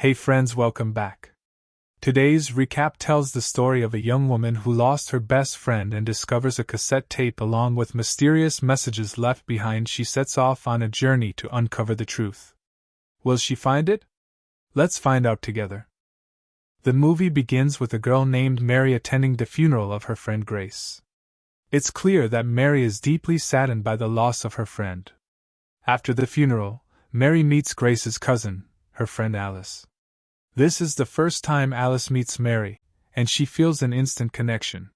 Hey friends, welcome back. Today's recap tells the story of a young woman who lost her best friend and discovers a cassette tape along with mysterious messages left behind. She sets off on a journey to uncover the truth. Will she find it? Let's find out together. The movie begins with a girl named Mary attending the funeral of her friend Grace. It's clear that Mary is deeply saddened by the loss of her friend. After the funeral, Mary meets Grace's cousin, her friend Alice. This is the first time Alice meets Mary, and she feels an instant connection.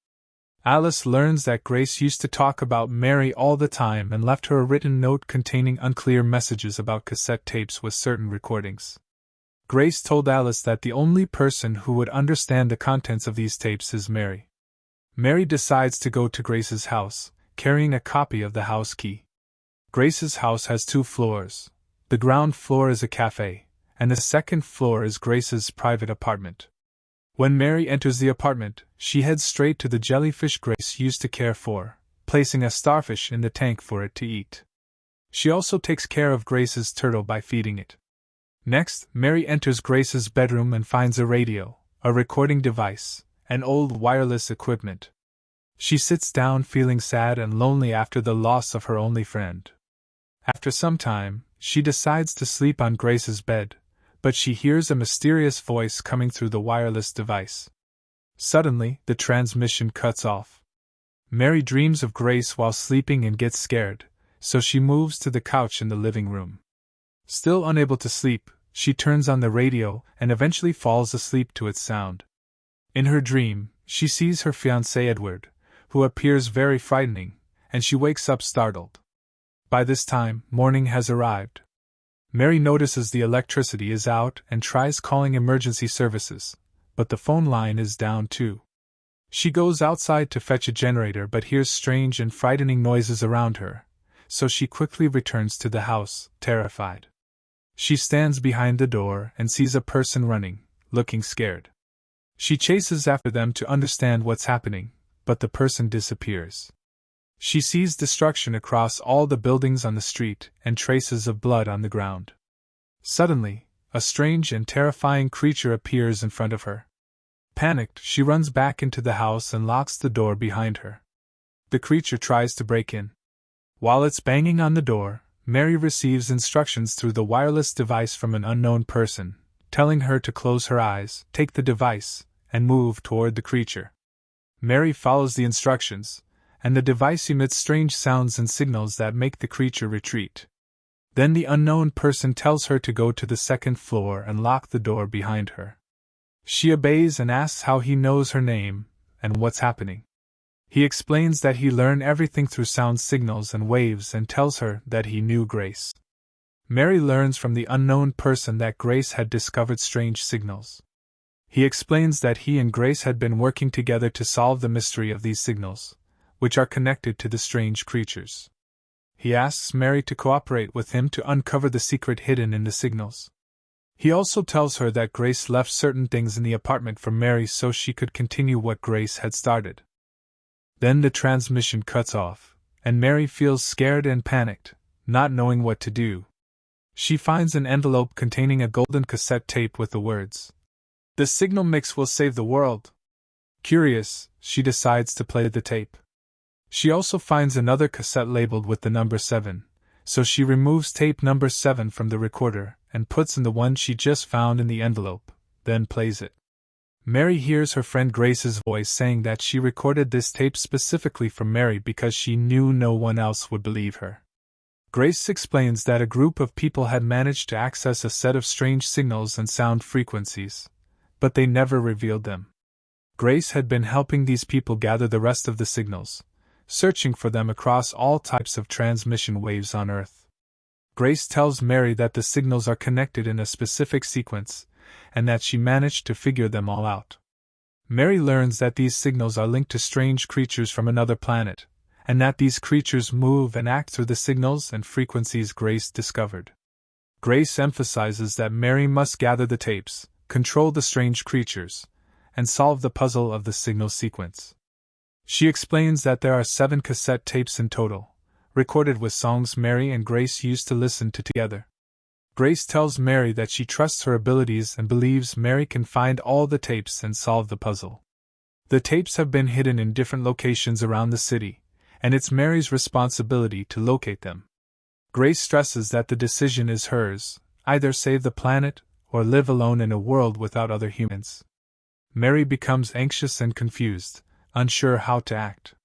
Alice learns that Grace used to talk about Mary all the time and left her a written note containing unclear messages about cassette tapes with certain recordings. Grace told Alice that the only person who would understand the contents of these tapes is Mary. Mary decides to go to Grace's house, carrying a copy of the house key. Grace's house has 2 floors. The ground floor is a cafe, and the second floor is Grace's private apartment. When Mary enters the apartment, she heads straight to the jellyfish Grace used to care for, placing a starfish in the tank for it to eat. She also takes care of Grace's turtle by feeding it. Next, Mary enters Grace's bedroom and finds a radio, a recording device, and old wireless equipment. She sits down feeling sad and lonely after the loss of her only friend. After some time, she decides to sleep on Grace's bed, but she hears a mysterious voice coming through the wireless device. Suddenly, the transmission cuts off. Mary dreams of Grace while sleeping and gets scared, so she moves to the couch in the living room. Still unable to sleep, she turns on the radio and eventually falls asleep to its sound. In her dream, she sees her fiancé Edward, who appears very frightening, and she wakes up startled. By this time, morning has arrived. Mary notices the electricity is out and tries calling emergency services, but the phone line is down too. She goes outside to fetch a generator but hears strange and frightening noises around her, so she quickly returns to the house, terrified. She stands behind the door and sees a person running, looking scared. She chases after them to understand what's happening, but the person disappears. She sees destruction across all the buildings on the street and traces of blood on the ground. Suddenly, a strange and terrifying creature appears in front of her. Panicked, she runs back into the house and locks the door behind her. The creature tries to break in. While it's banging on the door, Mary receives instructions through the wireless device from an unknown person, telling her to close her eyes, take the device, and move toward the creature. Mary follows the instructions, and the device emits strange sounds and signals that make the creature retreat. Then the unknown person tells her to go to the second floor and lock the door behind her. She obeys and asks how he knows her name and what's happening. He explains that he learned everything through sound signals and waves and tells her that he knew Grace. Mary learns from the unknown person that Grace had discovered strange signals. He explains that he and Grace had been working together to solve the mystery of these signals, which are connected to the strange creatures. He asks Mary to cooperate with him to uncover the secret hidden in the signals. He also tells her that Grace left certain things in the apartment for Mary so she could continue what Grace had started. Then the transmission cuts off, and Mary feels scared and panicked, not knowing what to do. She finds an envelope containing a golden cassette tape with the words, "The signal mix will save the world." Curious, she decides to play the tape. She also finds another cassette labeled with the number 7, so she removes tape number 7 from the recorder and puts in the one she just found in the envelope, then plays it. Mary hears her friend Grace's voice saying that she recorded this tape specifically for Mary because she knew no one else would believe her. Grace explains that a group of people had managed to access a set of strange signals and sound frequencies, but they never revealed them. Grace had been helping these people gather the rest of the signals, searching for them across all types of transmission waves on Earth. Grace tells Mary that the signals are connected in a specific sequence, and that she managed to figure them all out. Mary learns that these signals are linked to strange creatures from another planet, and that these creatures move and act through the signals and frequencies Grace discovered. Grace emphasizes that Mary must gather the tapes, control the strange creatures, and solve the puzzle of the signal sequence. She explains that there are 7 cassette tapes in total, recorded with songs Mary and Grace used to listen to together. Grace tells Mary that she trusts her abilities and believes Mary can find all the tapes and solve the puzzle. The tapes have been hidden in different locations around the city, and it's Mary's responsibility to locate them. Grace stresses that the decision is hers, either save the planet or live alone in a world without other humans. Mary becomes anxious and confused, unsure how to act.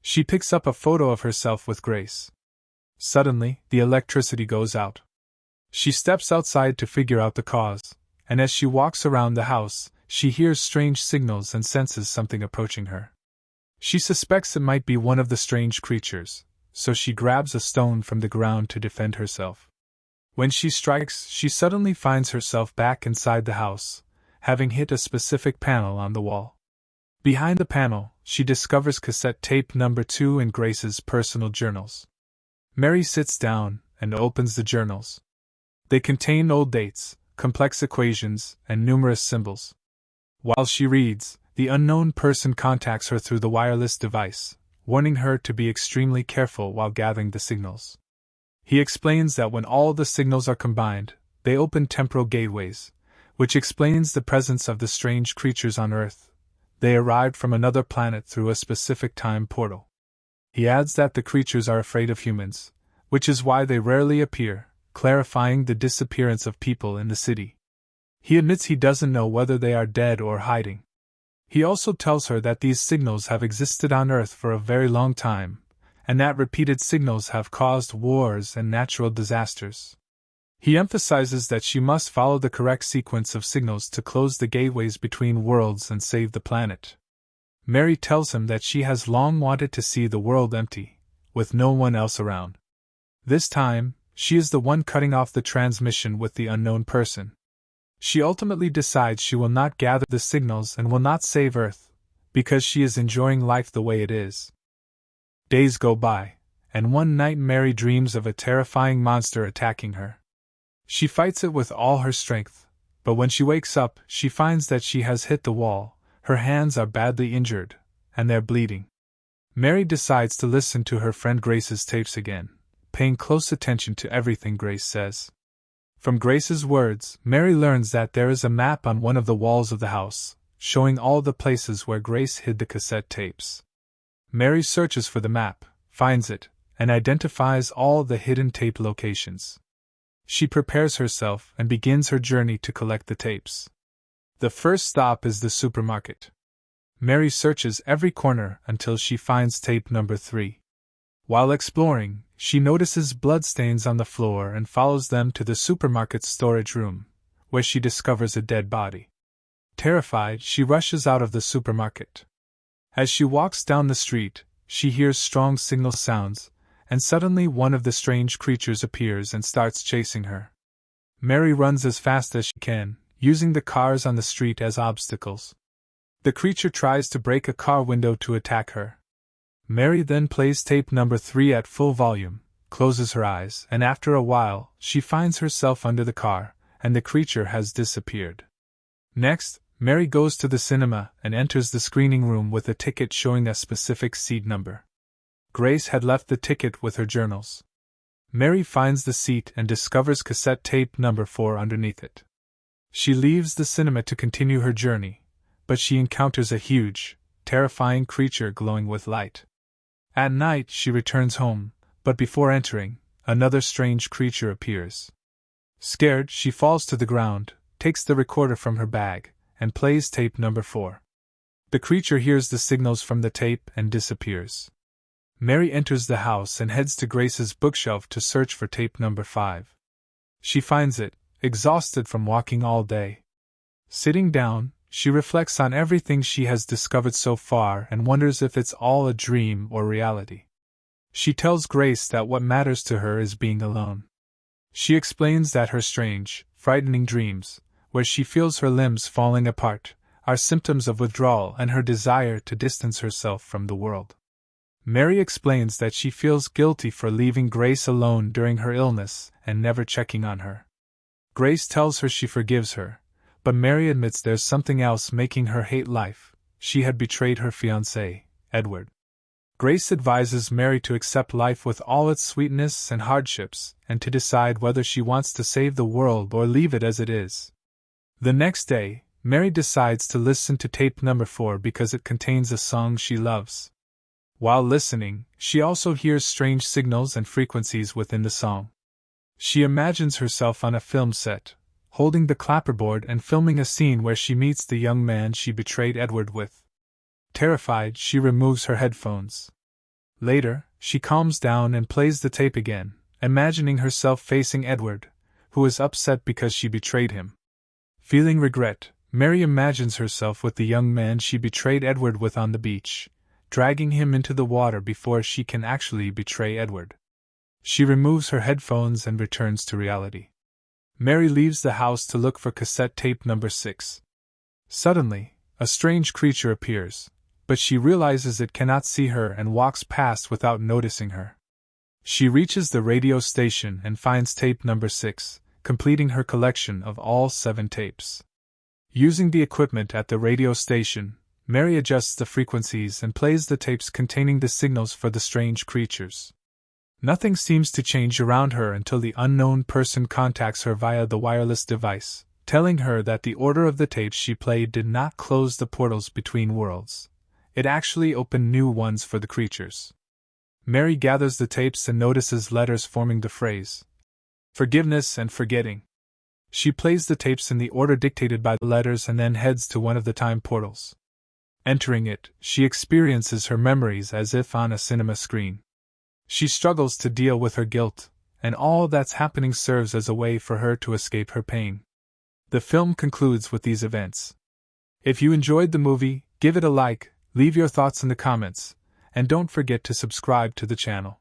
She picks up a photo of herself with Grace. Suddenly, the electricity goes out. She steps outside to figure out the cause, and as she walks around the house, she hears strange signals and senses something approaching her. She suspects it might be one of the strange creatures, so she grabs a stone from the ground to defend herself. When she strikes, she suddenly finds herself back inside the house, having hit a specific panel on the wall. Behind the panel, she discovers cassette tape number 2 in Grace's personal journals. Mary sits down and opens the journals. They contain old dates, complex equations, and numerous symbols. While she reads, the unknown person contacts her through the wireless device, warning her to be extremely careful while gathering the signals. He explains that when all the signals are combined, they open temporal gateways, which explains the presence of the strange creatures on Earth. They arrived from another planet through a specific time portal. He adds that the creatures are afraid of humans, which is why they rarely appear, clarifying the disappearance of people in the city. He admits he doesn't know whether they are dead or hiding. He also tells her that these signals have existed on Earth for a very long time, and that repeated signals have caused wars and natural disasters. He emphasizes that she must follow the correct sequence of signals to close the gateways between worlds and save the planet. Mary tells him that she has long wanted to see the world empty, with no one else around. This time, she is the one cutting off the transmission with the unknown person. She ultimately decides she will not gather the signals and will not save Earth, because she is enjoying life the way it is. Days go by, and one night Mary dreams of a terrifying monster attacking her. She fights it with all her strength, but when she wakes up, she finds that she has hit the wall, her hands are badly injured, and they're bleeding. Mary decides to listen to her friend Grace's tapes again, paying close attention to everything Grace says. From Grace's words, Mary learns that there is a map on one of the walls of the house, showing all the places where Grace hid the cassette tapes. Mary searches for the map, finds it, and identifies all the hidden tape locations. She prepares herself and begins her journey to collect the tapes. The first stop is the supermarket. Mary searches every corner until she finds tape number 3. While exploring, she notices bloodstains on the floor and follows them to the supermarket's storage room, where she discovers a dead body. Terrified, she rushes out of the supermarket. As she walks down the street, she hears strong signal sounds, and suddenly one of the strange creatures appears and starts chasing her. Mary runs as fast as she can, using the cars on the street as obstacles. The creature tries to break a car window to attack her. Mary then plays tape number 3 at full volume, closes her eyes, and after a while, she finds herself under the car, and the creature has disappeared. Next, Mary goes to the cinema and enters the screening room with a ticket showing a specific seat number. Grace had left the ticket with her journals. Mary finds the seat and discovers cassette tape number 4 underneath it. She leaves the cinema to continue her journey, but she encounters a huge, terrifying creature glowing with light. At night, she returns home, but before entering, another strange creature appears. Scared, she falls to the ground, takes the recorder from her bag, and plays tape number 4. The creature hears the signals from the tape and disappears. Mary enters the house and heads to Grace's bookshelf to search for tape number 5. She finds it, exhausted from walking all day. Sitting down, she reflects on everything she has discovered so far and wonders if it's all a dream or reality. She tells Grace that what matters to her is being alone. She explains that her strange, frightening dreams, where she feels her limbs falling apart, are symptoms of withdrawal and her desire to distance herself from the world. Mary explains that she feels guilty for leaving Grace alone during her illness and never checking on her. Grace tells her she forgives her, but Mary admits there's something else making her hate life. She had betrayed her fiancé, Edward. Grace advises Mary to accept life with all its sweetness and hardships, and to decide whether she wants to save the world or leave it as it is. The next day, Mary decides to listen to tape number 4 because it contains a song she loves. While listening, she also hears strange signals and frequencies within the song. She imagines herself on a film set, holding the clapperboard and filming a scene where she meets the young man she betrayed Edward with. Terrified, she removes her headphones. Later, she calms down and plays the tape again, imagining herself facing Edward, who is upset because she betrayed him. Feeling regret, Mary imagines herself with the young man she betrayed Edward with on the beach, dragging him into the water before she can actually betray Edward. She removes her headphones and returns to reality. Mary leaves the house to look for cassette tape number 6. Suddenly, a strange creature appears, but she realizes it cannot see her and walks past without noticing her. She reaches the radio station and finds tape number 6, completing her collection of all 7 tapes. Using the equipment at the radio station, Mary adjusts the frequencies and plays the tapes containing the signals for the strange creatures. Nothing seems to change around her until the unknown person contacts her via the wireless device, telling her that the order of the tapes she played did not close the portals between worlds. It actually opened new ones for the creatures. Mary gathers the tapes and notices letters forming the phrase, "Forgiveness and forgetting." She plays the tapes in the order dictated by the letters and then heads to one of the time portals. Entering it, she experiences her memories as if on a cinema screen. She struggles to deal with her guilt, and all that's happening serves as a way for her to escape her pain. The film concludes with these events. If you enjoyed the movie, give it a like, leave your thoughts in the comments, and don't forget to subscribe to the channel.